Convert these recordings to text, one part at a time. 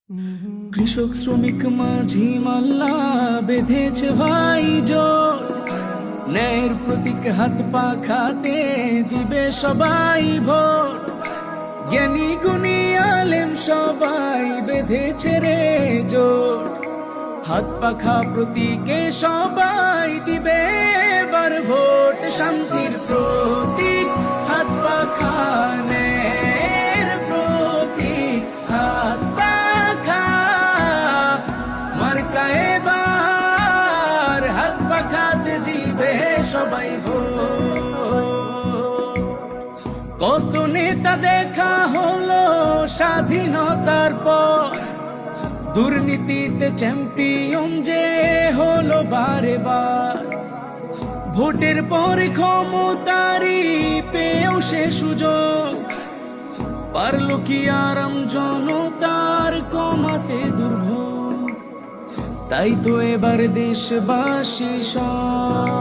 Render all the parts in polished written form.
কৃষক শ্রমিক মাঝি মাল্লা বেঁধেছে ভাই জোট, ন্যায়ের প্রতীক হাত পাখাতে দিবে সবাই ভোট। জ্ঞানী গুণী আলেম সবাই বেঁধেছে রে জোট, হাত পাখা প্রতীকে সবাই দিবে এবার ভোট। শান্তির প্রতীক হাত পাখা, ন্যায়ের প্রতীক হাত পাখা, মার্কা এবার হাত পাখাতে দিবে সবাই ভোট। কত নেতা দেখা হলো স্বাধীনতার পর, দুর্নীতিতে চ্যাম্পিয়ন যে হলো বারে বার। ভোটের পর ক্ষমতারি পেয়েও সে সুযোগ, পারলো কি আরাম জনতার কমাতে দুর্ভোগ। তাই তো এবার দেশবাসী সব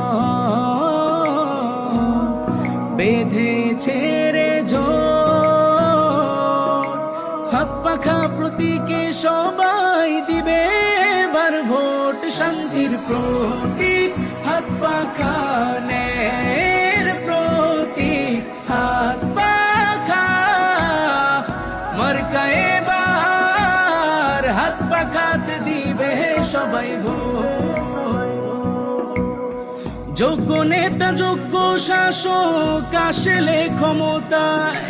বেঁধেছে রে জোট, হাত পাখা প্রতীকে সবাই দিবে এবার ভোট। শান্তির প্রতীক হাত পাখা, ন্যায়ের প্রতীক হাত পাখা, মার্কা এবার হাত পাখাতে দিবে সবাই ভোট। যোগ্য নেতা যোগ্য শাসক আসলে ক্ষমতায়,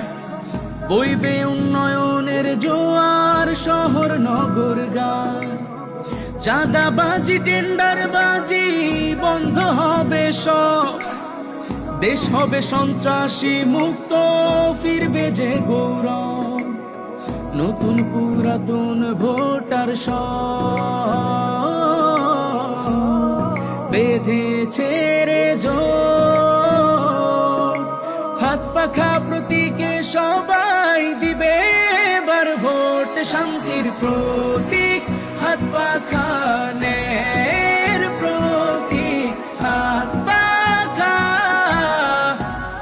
বইবে উন্নয়নের জোয়ার শহর নগর গায়। চাঁদাবাজি টেন্ডারবাজি বন্ধ হবে সব, দেশ হবে সন্ত্রাসী মুক্ত, ফিরবে যে গৌরব। নতুন পুরাতন ভোটার সব বেঁধেছে রে জোট, হাত পাখা প্রতীকে সবাই দিবে এবার ভোট। শান্তির প্রতীক হাত পাখা, ন্যায়ের প্রতীক হাত পাখা,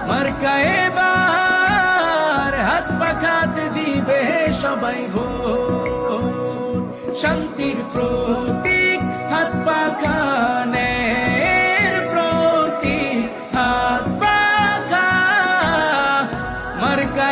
মার্কা এবার হাত পাখাতে দিবে সবাই ভোট। শান্তির প্রতীক হাত পাখা, ন্যায়ের প্রতীক হাত পাখা, মার্কা